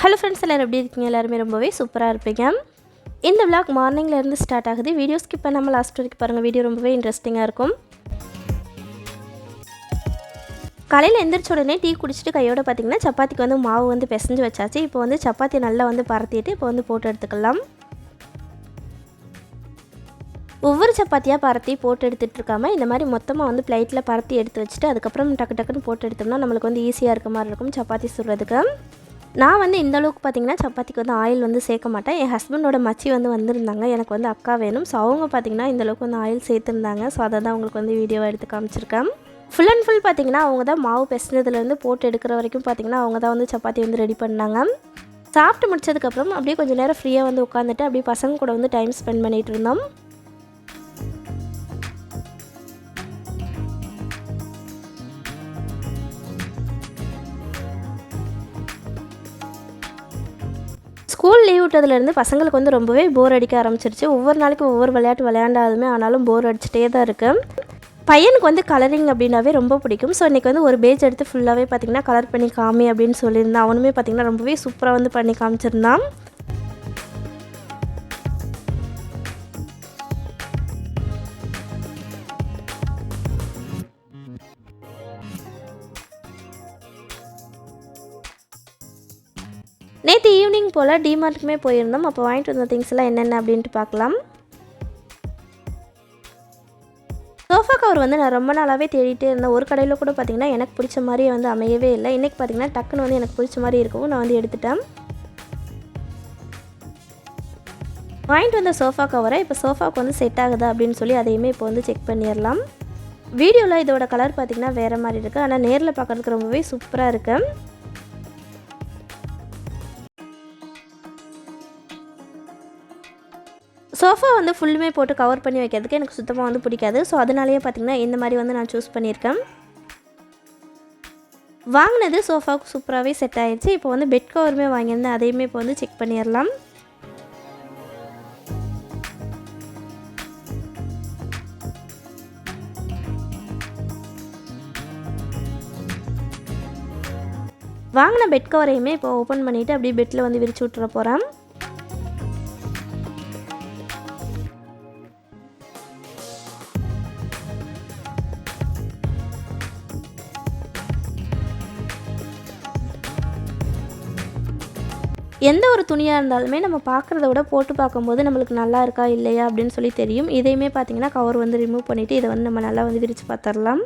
Hello friends, எல்லோரும் எப்படி இருக்கீங்க? எல்லாருமே ரொம்பவே சூப்பராக இருப்பீங்க. இந்த விளாக் மார்னிங்லேருந்து ஸ்டார்ட் ஆகுது. வீடியோ ஸ்கிப் பண்ணாமல் லாஸ்ட் வரைக்கும் பாருங்கள். வீடியோ ரொம்பவே இன்ட்ரெஸ்டிங்காக இருக்கும். காலையில் எந்திரிச்ச உடனே டீ குடிச்சிட்டு கையோட பார்த்திங்கன்னா சப்பாத்திக்கு வந்து மாவு வந்து பிசைஞ்சு வச்சாச்சு. இப்போ வந்து சப்பாத்தி நல்லா வந்து பரத்திட்டு இப்போ வந்து போட்டு எடுத்துக்கலாம். ஒவ்வொரு சப்பாத்தியாக பரத்தி போட்டு எடுத்துகிட்டு இருக்காமல் இந்த மாதிரி மொத்தமாக வந்து பிளேட்டில் பரத்தி எடுத்து வச்சுட்டு அதுக்கப்புறம் டக்கு டக்குன்னு போட்டு எடுத்தோம்னா நம்மளுக்கு வந்து ஈஸியாக இருக்க மாதிரி இருக்கும் சப்பாத்தி சுடுறதுக்கு. நான் வந்து இந்த அளவுக்கு பார்த்திங்கன்னா சப்பாத்திக்கு வந்து ஆயில் வந்து சேர்க்க மாட்டேன். என் ஹஸ்பண்டோட மச்சி வந்து வந்திருந்தாங்க. எனக்கு வந்து அக்கா வேணும். ஸோ அவங்க பார்த்திங்கன்னா இந்தளவுக்கு வந்து ஆயில் சேர்த்துருந்தாங்க. ஸோ அதை தான் அவங்களுக்கு வந்து வீடியோவை எடுத்து காமிச்சிருக்கேன். ஃபுல் அண்ட் ஃபுல் பார்த்திங்கன்னா அவங்க தான் மாவு பிசைஞ்சதுலேருந்து போட்டு எடுக்கிற வரைக்கும் பார்த்திங்கன்னா அவங்க தான் வந்து சப்பாத்தி வந்து ரெடி பண்ணாங்க. சாப்பிட்டு முடிச்சதுக்கப்புறம் அப்படியே கொஞ்சம் நேரம் ஃப்ரீயாக வந்து உட்காந்துட்டு அப்படியே பசங்க கூட வந்து டைம் ஸ்பெண்ட் பண்ணிகிட்டு இருந்தோம். ஸ்கூல் லீவ் விட்டதுலேருந்து பசங்களுக்கு வந்து ரொம்பவே போர் அடிக்க ஆரம்பிச்சிருச்சு. ஒவ்வொரு நாளைக்கும் ஒவ்வொரு விளையாட்டு விளையாண்டாலுமே ஆனாலும் போர் அடிச்சுட்டே தான் இருக்குது. பையனுக்கு வந்து கலரிங் அப்படின்னாவே ரொம்ப பிடிக்கும். ஸோ இன்றைக்கி வந்து ஒரு பேஜ் எடுத்து ஃபுல்லாகவே பார்த்திங்கன்னா கலர் பண்ணி காமி அப்படின்னு சொல்லியிருந்தான். அவனுமே பார்த்திங்கன்னா ரொம்பவே சூப்பராக வந்து பண்ணி காமிச்சிருந்தான். நேற்று ஈவினிங் போல் டிமார்ட்டுக்குமே போயிருந்தோம். அப்போ வாங்கிட்டு வந்த திங்ஸ் எல்லாம் என்னென்ன அப்படின்ட்டு பார்க்கலாம். சோஃபா கவர் வந்து நான் ரொம்ப நாளாகவே தேடிட்டே இருந்தேன். ஒரு கடையில் கூட பார்த்திங்கன்னா எனக்கு பிடிச்ச மாதிரியே வந்து அமையவே இல்லை. இன்றைக்கி பார்த்திங்கன்னா டக்குன்னு வந்து எனக்கு பிடிச்ச மாதிரி இருக்கவும் நான் வந்து எடுத்துட்டேன். வாங்கிட்டு வந்த சோஃபா கவரை இப்போ சோஃபாவுக்கு வந்து செட் ஆகுதா அப்படின்னு சொல்லி அதையுமே இப்போ வந்து செக் பண்ணிடலாம். வீடியோவில் இதோட கலர் பார்த்திங்கன்னா வேறு மாதிரி இருக்குது. ஆனால் நேரில் பார்க்குறதுக்கு ரொம்பவே சூப்பராக இருக்குது. சோஃபா வந்து ஃபுல்லுமே போட்டு கவர் பண்ணி வைக்கிறதுக்கு எனக்கு சுத்தமாக வந்து பிடிக்காது. ஸோ அதனாலேயே பார்த்திங்கன்னா இந்த மாதிரி வந்து நான் சூஸ் பண்ணியிருக்கேன். வாங்கினது சோஃபாவுக்கு சூப்பராகவே செட் ஆகிடுச்சு. இப்போ வந்து பெட் கவருமே வாங்கியிருந்தேன். அதையுமே இப்போ வந்து செக் பண்ணிடலாம். வாங்கின பெட் கவரையுமே இப்போ ஓப்பன் பண்ணிவிட்டு அப்படியே பெட்டில் வந்து விரிச்சு விட்டுற போகிறேன். எந்த ஒரு துணியாக இருந்தாலுமே நம்ம பார்க்குறத விட போட்டு பார்க்கும்போது நம்மளுக்கு நல்லா இருக்கா இல்லையா அப்படின்னு சொல்லி தெரியும். இதையுமே பார்த்திங்கன்னா கவர் வந்து ரிமூவ் பண்ணிவிட்டு இதை வந்து நம்ம நல்லா வந்து விரித்து பார்த்துடலாம்.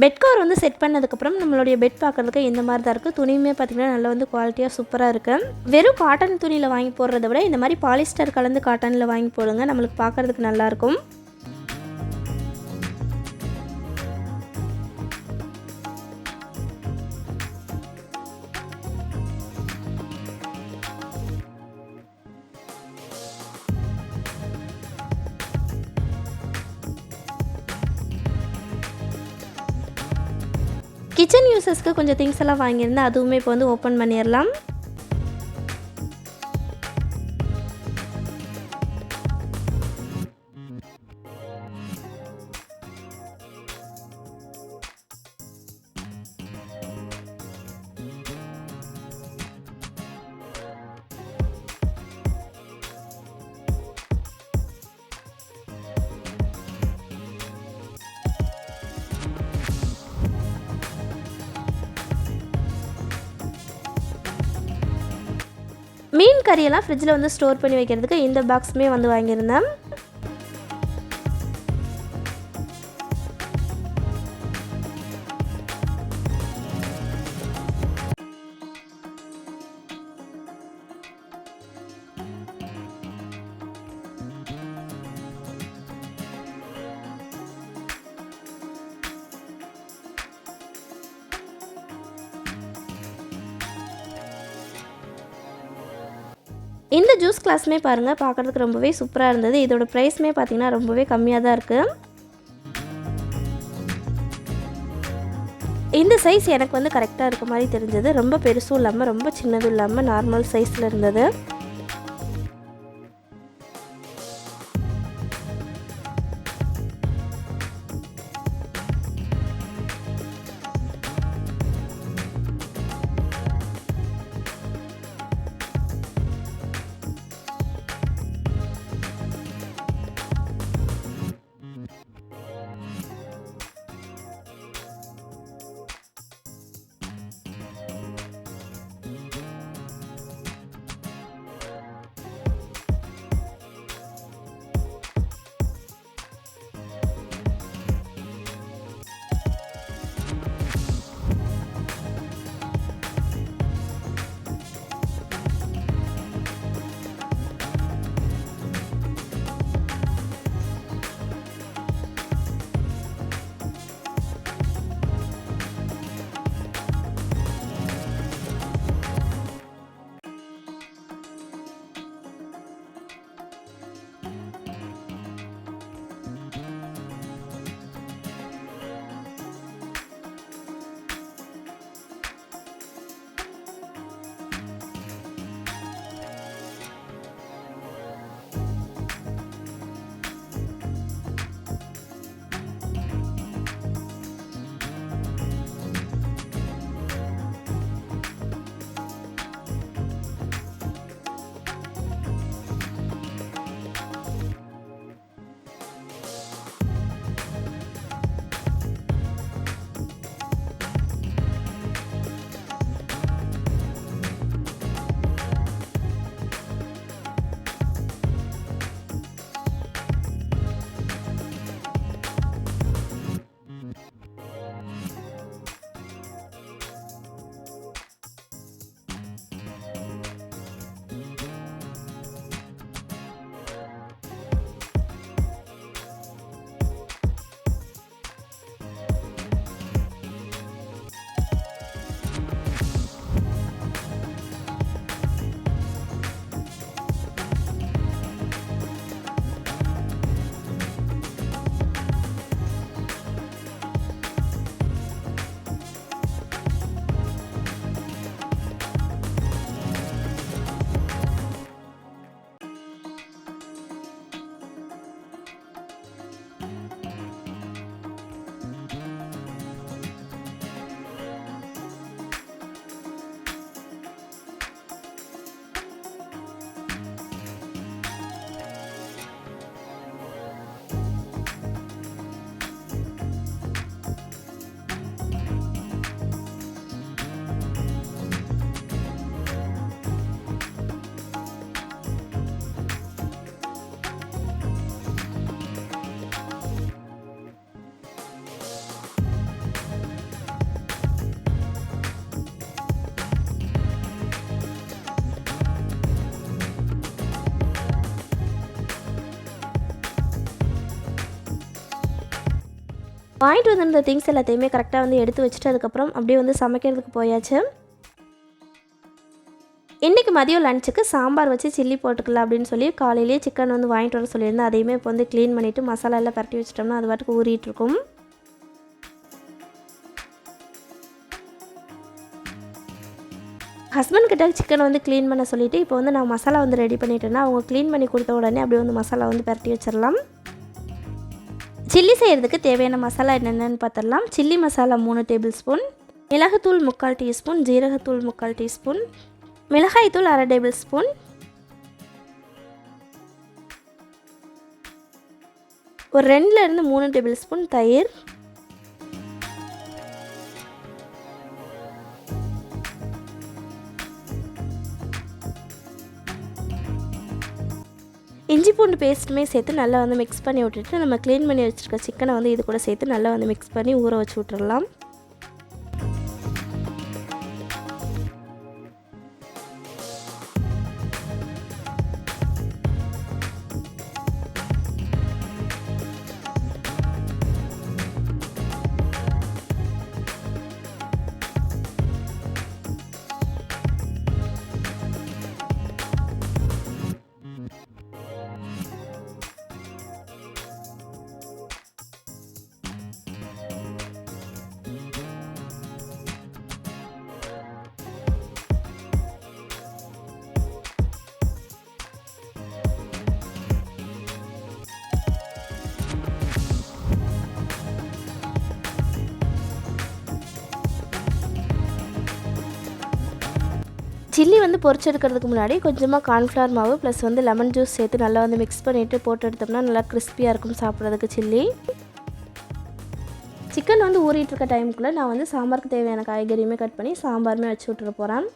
பெட் கவர் வந்து செட் பண்ணதுக்கப்புறம் நம்மளுடைய பெட் பார்க்குறதுக்கு இந்த மாதிரி தான் இருக்குது. துணியுமே பார்த்திங்கன்னா நல்லா வந்து குவாலிட்டியாக சூப்பராக இருக்குது. வெறும் காட்டன் துணியில் வாங்கி போடுறத விட இந்த மாதிரி பாலிஸ்டர் கலந்து காட்டனில் வாங்கி போடுங்க. நம்மளுக்கு பார்க்குறதுக்கு நல்லாயிருக்கும். கிச்சன் யூசஸ்க்கு கொஞ்சம் திங்ஸ் எல்லாம் வாங்கியிருந்தேன். அதுவுமே இப்போ வந்து ஓப்பன் பண்ணிடலாம். மீன் கறியெல்லாம் ஃப்ரிட்ஜில் வந்து ஸ்டோர் பண்ணி வைக்கிறதுக்கு இந்த பாக்ஸுமே வந்து வாங்கியிருந்தேன். இந்த ஜூஸ் கிளாஸுமே பாருங்கள் பார்க்குறதுக்கு ரொம்பவே சூப்பராக இருந்தது. இதோட ப்ரைஸுமே பார்த்திங்கன்னா ரொம்பவே கம்மியாக தான் இருக்குது. இந்த சைஸ் எனக்கு வந்து கரெக்டாக இருக்க மாதிரி தெரிஞ்சது. ரொம்ப பெருசும் இல்லாமல் ரொம்ப சின்னதும் இல்லாமல் நார்மல் சைஸில் இருந்தது. வாங்கிட்டு வந்திருந்த திங்ஸ் எல்லாத்தையுமே கரெக்டாக வந்து எடுத்து வச்சுட்டு அதுக்கப்புறம் அப்படியே வந்து சமைக்கிறதுக்கு போயாச்சு. இன்றைக்கி மதியம் லஞ்சுக்கு சாம்பார் வச்சு சில்லி போட்டுக்கலாம் அப்படின்னு சொல்லி காலையிலேயே சிக்கன் வந்து வாங்கிட்டு வர சொல்லியிருந்தேன். அதையுமே இப்போ வந்து க்ளீன் பண்ணிவிட்டு மசாலா எல்லாம் பரட்டி வச்சிட்டோம்னா அது பாட்டுக்கு ஊறிட்டுருக்கும். ஹஸ்பண்ட் கிட்ட சிக்கனை வந்து க்ளீன் பண்ண சொல்லிவிட்டு இப்போ வந்து நான் மசாலா வந்து ரெடி பண்ணிட்டேன்னா அவங்க க்ளீன் பண்ணி கொடுத்த உடனே அப்படியே வந்து மசாலா வந்து பரட்டி வச்சிடலாம். சில்லி செய்கிறதுக்கு தேவையான மசாலா என்னென்னு பார்த்துடலாம். சில்லி மசாலா 3 டேபிள் ஸ்பூன், மிளகுத்தூள் 3/4 டீஸ்பூன், ஜீரகத்தூள் 3/4 டீஸ்பூன், மிளகாய்த்தூள் 1/2 டேபிள் ஸ்பூன், ஒரு 2லேருந்து 3 டேபிள் ஸ்பூன் தயிர், இஞ்சி பூண்டு பேஸ்ட்டுமே சேர்த்து நல்லா வந்து மிக்ஸ் பண்ணி விட்டுட்டு நம்ம க்ளீன் பண்ணி வச்சுருக்க சிக்கனை வந்து இது கூட சேர்த்து நல்லா வந்து மிக்ஸ் பண்ணி ஊற வச்சு விட்டுறலாம். சில்லி வந்து பொரிச்செடுக்கிறதுக்கு முன்னாடி கொஞ்சமாக கார்ன்ஃப்ளவர் மாவு ப்ளஸ் வந்து லெமன் ஜூஸ் சேர்த்து நல்லா வந்து மிக்ஸ் பண்ணிவிட்டு போட்டு எடுத்தோம்னா நல்லா கிறிஸ்பியாக இருக்கும் சாப்பிட்றதுக்கு சில்லி. சிக்கன் வந்து ஊறிட்டு இருக்க டைமுக்குள்ளே நான் வந்து சாம்பாருக்கு தேவையான காய்கறியுமே கட் பண்ணி சாம்பாருமே வச்சு விட்டுற போகிறேன்.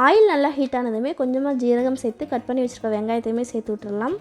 ஆயில் நல்லா ஹீட் ஆனதுமே கொஞ்சமாக ஜீரகம் சேர்த்து கட் பண்ணி வச்சுருக்க வெங்காயத்தையுமே சேர்த்து விட்டுடலாம்.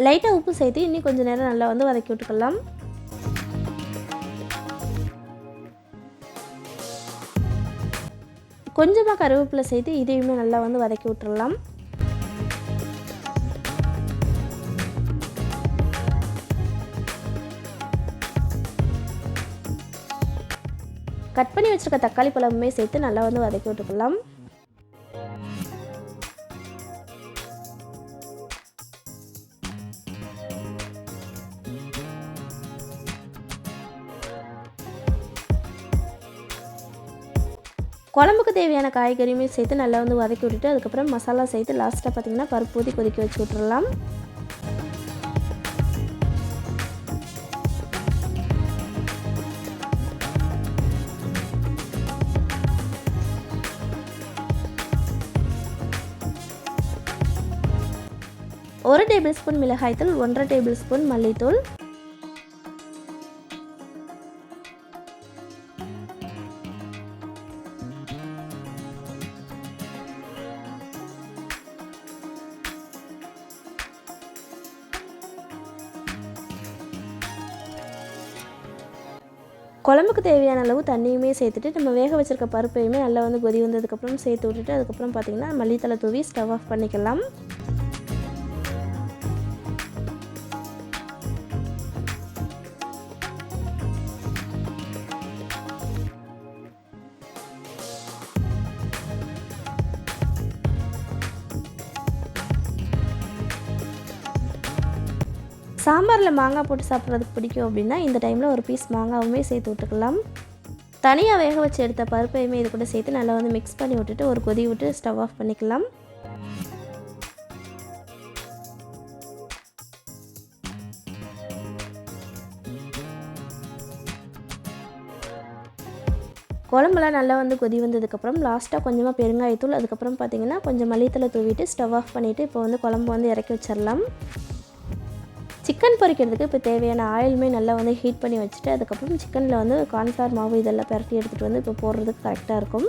லைட்டாக உப்பு சேர்த்து இன்னும் கொஞ்சம் நேரம் நல்லா வந்து வதக்கி விட்டுக்கலாம். கொஞ்சமாக கருவேப்பிலை சேர்த்து இதையுமே நல்லா வந்து வதக்கி விட்டுறலாம். கட் பண்ணி வச்சுருக்க தக்காளி பழமுமே சேர்த்து நல்லா வந்து வதக்கி விட்டுக்கலாம். குழம்புக்கு தேவையான காய்கறியுமே சேர்த்து நல்லா வந்து வதக்கி விட்டுட்டு அதுக்கப்புறம் மசாலா சேர்த்து லாஸ்ட்டாக பார்த்திங்கன்னா பருப்பு ஊற்றி கொதிக்க வச்சு விட்டுறலாம். ஒரு டேபிள் ஸ்பூன் மிளகாய்த்தூள், 1.5 டேபிள் ஸ்பூன் மல்லித்தூள், குழம்புக்கு தேவையான அளவு தண்ணியுமே சேர்த்துட்டு நம்ம வேக வச்சுருக்க பருப்பையுமே நல்லா வந்து கொதி வந்ததுக்கப்புறம் சேர்த்து விட்டுட்டு அதுக்கப்புறம் பார்த்திங்கன்னா மல்லித்தலை தூவி ஸ்டவ் ஆஃப் பண்ணிக்கலாம். சாம்பாரில் மாங்காய் போட்டு சாப்பிட்றதுக்கு பிடிக்கும் அப்படின்னா இந்த டைமில் ஒரு பீஸ் மாங்காவுமே சேர்த்து விட்டுக்கலாம். தனியாக வேக வச்சு எடுத்த பருப்பையுமே இது கூட சேர்த்து நல்லா வந்து மிக்ஸ் பண்ணி விட்டுட்டு ஒரு கொதி விட்டு ஸ்டவ் ஆஃப் பண்ணிக்கலாம். குழம்புலாம் நல்லா வந்து கொதி வந்ததுக்கப்புறம் லாஸ்ட்டாக கொஞ்சமாக பெருங்காயத்தூள், அதுக்கப்புறம் பார்த்திங்கன்னா கொஞ்சம் மல்லித்தலை தூவிட்டு ஸ்டவ் ஆஃப் பண்ணிவிட்டு இப்போ வந்து குழம்பு வந்து இறக்கி வச்சிடலாம். சிக்கன் பொரிக்கிறதுக்கு இப்போ தேவையான ஆயிலுமே நல்லா வந்து ஹீட் பண்ணி வச்சுட்டு அதுக்கப்புறம் சிக்கனில் வந்து கார்ன்ஃப்ளவர் மாவு இதெல்லாம் பரட்டி எடுத்துகிட்டு வந்து இப்போ போடுறதுக்கு கரெக்டாக இருக்கும்.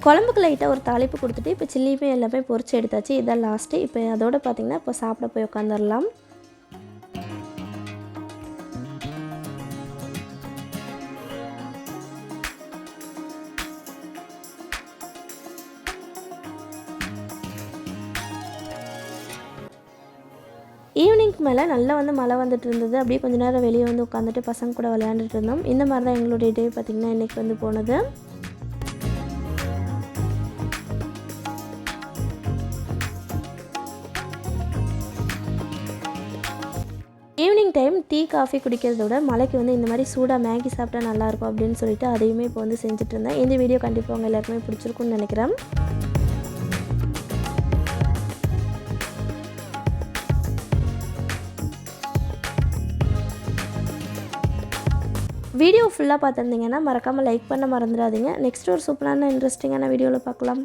குழம்புக்கு லைட்டாக ஒரு தாளிப்பு கொடுத்துட்டு இப்போ சில்லியுமே எல்லாமே பொரிச்சு எடுத்தாச்சு. இதான் லாஸ்ட்டு. இப்போ அதோடு பார்த்திங்கன்னா இப்போ சாப்பிட போய் உட்காந்துடலாம். ஈவினிங்க்கு மேலே நல்லா வந்து மழை வந்துட்டு இருந்தது. அப்படியே கொஞ்சம் நேரம் வெளியே வந்து உட்காந்துட்டு பசங்க கூட விளையாண்டுட்டு இருந்தோம். இந்த மாதிரி தான் எங்களுடைய டே பார்த்திங்கன்னா இன்றைக்கி வந்து போனது. ஈவினிங் டைம் டீ காஃபி குடிக்கிறத விட மழைக்கு வந்து இந்த மாதிரி சூடாக மேகி சாப்பிட்டா நல்லாயிருக்கும் அப்படின்னு சொல்லிட்டு அதையுமே இப்போ வந்து செஞ்சுட்டு இருந்தேன். இந்த வீடியோ கண்டிப்பாக உங்கள் எல்லாருக்குமே பிடிச்சிருக்குன்னு நினைக்கிறேன். வீடியோ ஃபுல்லாக பார்த்துருந்தீங்கன்னா மறக்காமல் லைக் பண்ண மறந்துடாதீங்க. நெக்ஸ்ட் ஒரு சூப்பரான இன்ட்ரெஸ்டிங்கான வீடியோவில் பார்க்கலாம்.